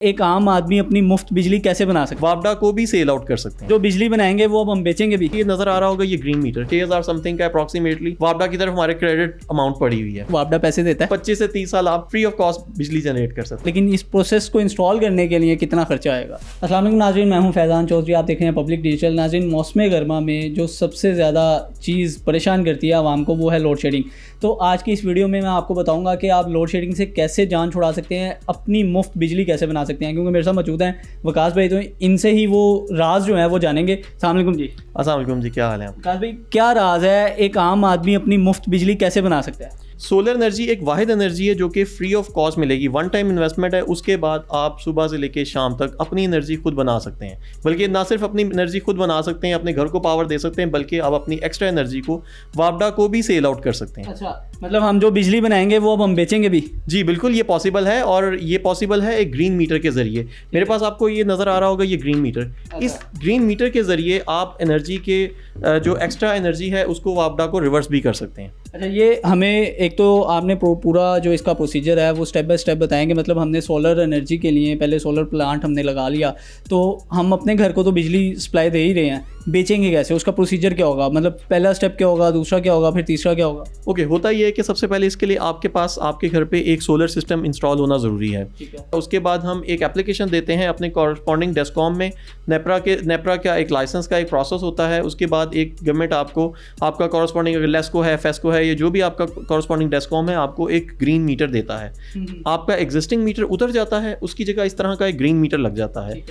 एक आम आदमी अपनी मुफ्त बिजली कैसे बना सकता है? वापडा को भी सेल आउट कर सकते हैं। जो बिजली बनाएंगे वो अब हम बेचेंगे भी। ये नजर आ रहा होगा, ये ग्रीन मीटर 6000 समथिंग का अप्रोक्सीमेटली वापडा की तरफ हमारे क्रेडिट अमाउंट पड़ी हुई है। वापडा पैसे देता है। 25 से 30 साल आप फ्री ऑफ कॉस्ट बिजली जनरेट कर सकते हैं। लेकिन इस प्रोसेस को इंस्टॉल करने के लिए कितना खर्चा आएगा? अस्सलाम वालेकुम नाज़रीन, मैं हूं फैज़ान चौधरी, आप देख रहे हैं पब्लिक डिजिटल। नाज़रीन, मौसम गर्मा में जो सबसे ज़्यादा चीज़ परेशान करती है आवाम को वो है लोड शेडिंग। तो आज की इस वीडियो में मैं आपको बताऊंगा कि आप लोड शेडिंग से कैसे जान छुड़ा सकते हैं, अपनी मुफ्त बिजली कैसे बना सकते हैं। क्योंकि मेरे साथ मौजूद हैं वकास भाई, तो इनसे ही वो राज जो है वो जानेंगे। अस्सलाम वालेकुम जी। अस्सलाम वालेकुम जी, क्या हाल है? वकास भाई, क्या राज है, एक आम आदमी अपनी मुफ्त बिजली कैसे बना सकता है? सोलर एनर्जी एक वाहिद एनर्जी है जो कि फ्री ऑफ कॉस्ट मिलेगी। वन टाइम इन्वेस्टमेंट है, उसके बाद आप सुबह से लेकर शाम तक अपनी एनर्जी खुद बना सकते हैं। बल्कि ना सिर्फ अपनी एनर्जी खुद बना सकते हैं, अपने घर को पावर दे सकते हैं, बल्कि आप अपनी एक्स्ट्रा एनर्जी को वापडा को भी सेल आउट कर सकते हैं। अच्छा, मतलब हम जो बिजली बनाएंगे वो अब हम बेचेंगे भी? जी बिल्कुल, ये पॉसिबल है, और ये पॉसिबल है एक ग्रीन मीटर के जरिए। मेरे पास आपको ये नज़र आ रहा होगा, ये ग्रीन मीटर। इस ग्रीन मीटर के जरिए आप एनर्जी के जो एक्स्ट्रा एनर्जी है उसको वापडा को रिवर्स भी कर सकते हैं। अच्छा, ये हमें एक तो आपने पूरा जो इसका प्रोसीजर है वो स्टेप बाय स्टेप बताएंगे। मतलब हमने सोलर एनर्जी के लिए पहले सोलर प्लांट हमने लगा लिया, तो हम अपने घर को तो बिजली सप्लाई दे ही रहे हैं, बेचेंगे कैसे? उसका प्रोसीजर क्या होगा? मतलब पहला स्टेप क्या होगा, दूसरा क्या होगा, फिर तीसरा क्या होगा? ओके, होता ये है कि सबसे पहले इसके लिए आपके पास आपके घर पे एक सोलर सिस्टम इंस्टॉल होना ज़रूरी है। उसके बाद हम एक एप्लीकेशन देते हैं अपने कॉरस्पॉन्डिंग डेस्कॉम में। नेपरा का एक लाइसेंस का एक प्रोसेस होता है। उसके बाद एक गवर्नमेंट आपको आपका कॉरस्पॉन्डिंग, अगर लेस्को है, फेस्को है, ये जो भी आपका कॉरस्पॉन्डिंग डेस्कॉम है, आपको एक ग्रीन मीटर देता है। आपका एग्जिस्टिंग मीटर उतर जाता है, उसकी जगह इस तरह का एक ग्रीन मीटर लग जाता है।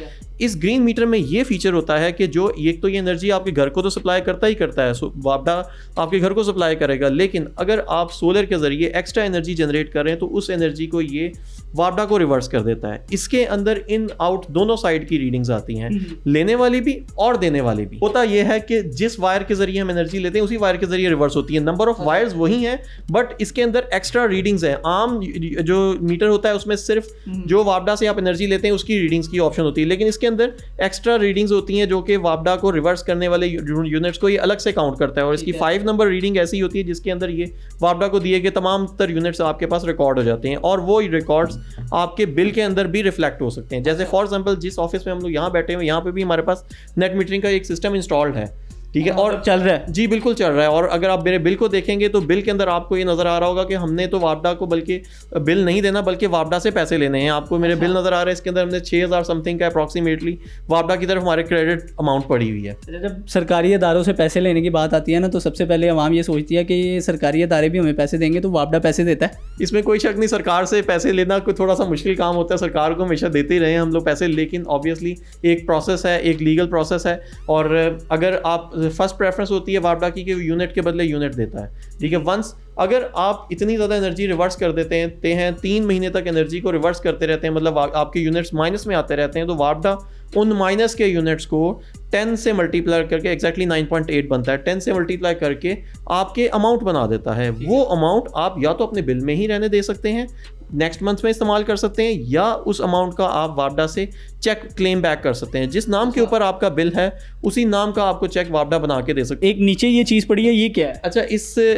इस ग्रीन मीटर में ये फीचर होता है कि जो एक तो ये एनर्जी आपके घर को तो सप्लाई करता ही करता है, वापडा आपके घर को सप्लाई करेगा, लेकिन अगर आप सोलर के जरिए एक्स्ट्रा एनर्जी जनरेट कर रहे हैं तो उस एनर्जी को ये वापडा को रिवर्स कर देता है। इसके अंदर इन आउट दोनों साइड की रीडिंग्स आती हैं, लेने वाली भी और देने वाली भी। होता यह है कि जिस वायर के जरिए हम एनर्जी लेते हैं उसी वायर के जरिए रिवर्स होती है। नंबर ऑफ वायर्स वही हैं, बट इसके अंदर एक्स्ट्रा रीडिंग्स हैं। आम जो मीटर होता है उसमें सिर्फ जो वापडा से आप एनर्जी लेते हैं उसकी रीडिंग्स की ऑप्शन होती है, लेकिन इसके अंदर एक्स्ट्रा रीडिंग्स होती हैं जो कि वापडा को रिवर्स करने वाले यूनिट्स को ये अलग से काउंट करता है। और इसकी 5 नंबर रीडिंग ऐसी होती है जिसके अंदर ये वापडा को दिए गए तमाम तर यूनिट्स आपके पास रिकॉर्ड हो जाते हैं, और वो रिकॉर्ड्स आपके बिल के अंदर भी रिफ्लेक्ट हो सकते हैं। जैसे फॉर एग्जांपल जिस ऑफिस में हम लोग यहाँ बैठे हुए, यहाँ पे भी हमारे पास नेट मीटरिंग का एक सिस्टम इंस्टॉल्ड है, ठीक है, और चल रहा है। जी बिल्कुल चल रहा है। और अगर आप मेरे बिल को देखेंगे तो बिल के अंदर आपको ये नजर आ रहा होगा कि हमने तो वापडा को बल्कि बिल नहीं देना, बल्कि वापडा से पैसे लेने हैं। आपको मेरे बिल नजर आ रहा है, इसके अंदर हमने 6000 समथिंग का अप्रोक्सीमेटली वापडा की तरफ हमारे क्रेडिट अमाउंट पड़ी हुई है। जब सरकारी इदारों से पैसे लेने की बात आती है ना, तो सबसे पहले आवाम ये सोचती है कि ये सरकारी इदारे भी हमें पैसे देंगे, तो वापडा पैसे देता है। इसमें कोई शक नहीं, सरकार से पैसे लेना कोई थोड़ा सा मुश्किल काम होता है। सरकार को हमेशा देते ही रहे हम लोग पैसे, लेकिन ऑब्वियसली एक प्रोसेस है, एक लीगल प्रोसेस है। और अगर आप फर्स्ट प्रेफरेंस होती है वापडा की कि यूनिट के बदले यूनिट देता है, ठीक है। वंस अगर आप इतनी ज़्यादा एनर्जी रिवर्स कर देते हैं 3 महीने तक एनर्जी को रिवर्स करते रहते हैं, मतलब आपके यूनिट्स माइनस में आते रहते हैं, तो वापडा उन माइनस के यूनिट्स को 10 से मल्टीप्लाई करके एक्जैक्टली 9.8 बनता है, 10 से मल्टीप्लाई करके आपके अमाउंट बना देता है। वो अमाउंट आप या तो अपने बिल में ही रहने दे सकते हैं, नेक्स्ट मंथ में इस्तेमाल कर सकते हैं, या उस अमाउंट का आप वापडा से चेक क्लेम बैक कर सकते हैं। जिस नाम के ऊपर आपका बिल है उसी नाम का आपको चेक वापडा बना के दे सकते हैं। एक नीचे ये चीज़ पड़ी है, ये क्या है? अच्छा,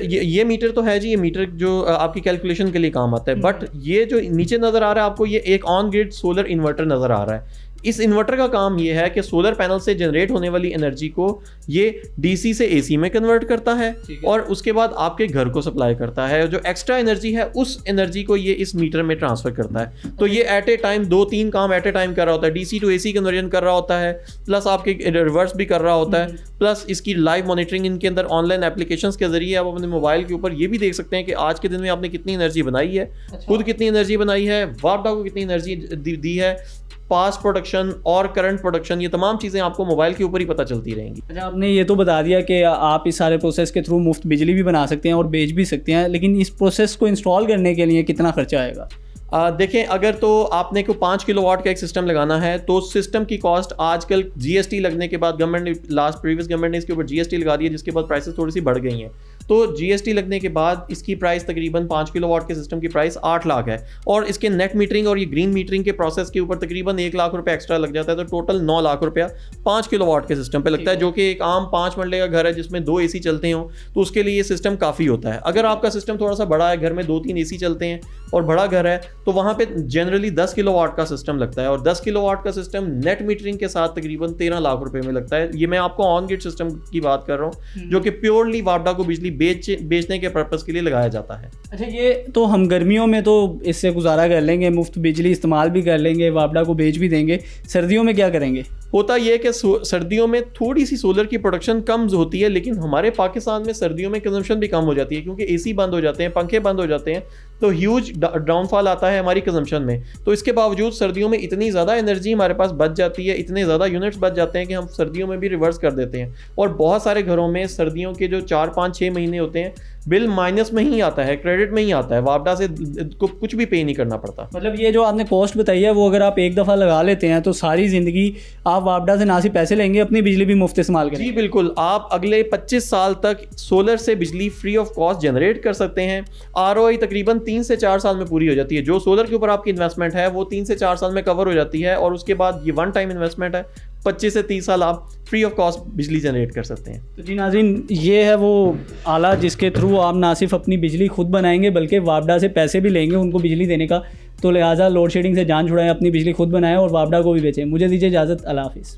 ये मीटर तो है जी, ये मीटर जो आपकी कैलकुलेशन के लिए काम आता है, बट ये जो नीचे नज़र आ रहा है आपको, ये एक ऑन ग्रिड सोलर इन्वर्टर नज़र आ रहा है। इस इन्वर्टर का काम ये है कि सोलर पैनल से जनरेट होने वाली एनर्जी को ये डीसी से एसी में कन्वर्ट करता है, और उसके बाद आपके घर को सप्लाई करता है। जो एक्स्ट्रा एनर्जी है उस एनर्जी को ये इस मीटर में ट्रांसफर करता है। तो ये एट ए टाइम 2-3 काम एट ए टाइम कर रहा होता है। डीसी टू एसी कन्वर्जन कर रहा होता है, प्लस आपके रिवर्स भी कर रहा होता है, प्लस इसकी लाइव मॉनिटरिंग इनके अंदर ऑनलाइन एप्लीकेशंस के जरिए आप अपने मोबाइल के ऊपर ये भी देख सकते हैं कि आज के दिन में आपने कितनी एनर्जी बनाई है, खुद कितनी एनर्जी बनाई है, वापडा को कितनी एनर्जी दी है, पास्ट प्रोडक्शन और करंट प्रोडक्शन, ये तमाम चीज़ें आपको मोबाइल के ऊपर ही पता चलती रहेंगी। अच्छा, आपने ये तो बता दिया कि आप इस सारे प्रोसेस के थ्रू मुफ्त बिजली भी बना सकते हैं और बेच भी सकते हैं, लेकिन इस प्रोसेस को इंस्टॉल करने के लिए कितना खर्चा आएगा? देखें, अगर तो आपने को 5 किलोवाट का एक सिस्टम लगाना है तो सिस्टम की कॉस्ट आजकल जीएसटी लगने के बाद, प्रीवियस गवर्नमेंट ने इसके ऊपर जीएसटी लगा दी है, जिसके बाद प्राइसेस थोड़ी सी बढ़ गई हैं, तो GST लगने के बाद इसकी प्राइस तकरीबन 5 किलोवाट के सिस्टम की प्राइस 8 लाख है, और इसके नेट मीटरिंग और ये ग्रीन मीटरिंग के प्रोसेस के ऊपर तकरीबन 1 लाख रुपए एक्स्ट्रा लग जाता है, तो टोटल 9 लाख रुपया 5 किलोवाट के सिस्टम पे लगता है, जो कि एक आम 5 मरले का घर है जिसमें 2 AC चलते हों तो उसके लिए ये सिस्टम काफ़ी होता है। अगर आपका सिस्टम थोड़ा सा बड़ा है, घर में 2-3 AC चलते हैं और बड़ा घर है, तो वहाँ पे जनरली 10 किलोवाट का सिस्टम लगता है, और 10 किलोवाट का सिस्टम नेट मीटरिंग के साथ तकरीबन 13 लाख रुपए में लगता है। ये मैं आपको ऑन ग्रिड सिस्टम की बात कर रहा हूँ, जो कि प्योरली वापडा को बिजली बेचने के पर्पस के लिए लगाया जाता है। अच्छा, ये तो हम गर्मियों में तो इससे गुजारा कर लेंगे, मुफ्त बिजली इस्तेमाल भी कर लेंगे, वापडा को बेच भी देंगे, सर्दियों में क्या करेंगे? होता यह है कि सर्दियों में थोड़ी सी सोलर की प्रोडक्शन कम होती है, लेकिन हमारे पाकिस्तान में सर्दियों में कंजम्पशन भी कम हो जाती है, क्योंकि AC बंद हो जाते हैं, पंखे बंद हो जाते हैं, तो ह्यूज डाउनफॉल आता है हमारी कंजम्पशन में। तो इसके बावजूद सर्दियों में इतनी ज़्यादा एनर्जी हमारे पास बच जाती है, इतने ज़्यादा यूनिट्स बच जाते हैं कि हम सर्दियों में भी रिवर्स कर देते हैं। और बहुत सारे घरों में सर्दियों के जो 4, 5, 6 महीने होते हैं बिल माइनस में ही आता है, क्रेडिट में ही आता है, वापडा से को कुछ भी पे नहीं करना पड़ता। मतलब ये जो आपने कॉस्ट बताई है वो अगर आप एक दफ़ा लगा लेते हैं तो सारी ज़िंदगी आप वापडा से ना सिर्फ पैसे लेंगे, अपनी बिजली भी मुफ्त इस्तेमाल करेंगे। जी बिल्कुल, आप अगले 25 साल तक सोलर से बिजली फ्री ऑफ कॉस्ट जनरेट कर सकते हैं। ROI तकरीबन 3 से 4 साल में पूरी हो जाती है। जो सोलर के ऊपर आपकी इन्वेस्टमेंट है वो 3 से 4 साल में कवर हो जाती है, और उसके बाद ये 1 टाइम इन्वेस्टमेंट है, 25 से 30 साल आप फ्री ऑफ कॉस्ट बिजली जनरेट कर सकते हैं। तो जी नाज़रीन, ये है वो आला जिसके थ्रू आप ना सिर्फ अपनी बिजली खुद बनाएंगे बल्कि वापडा से पैसे भी लेंगे उनको बिजली देने का। तो लिहाजा लोड शेडिंग से जान छुड़ाएं, अपनी बिजली खुद बनाएं और वापडा को भी बेचें। मुझे दीजिए इजाज़त, अल्लाह हाफिज़।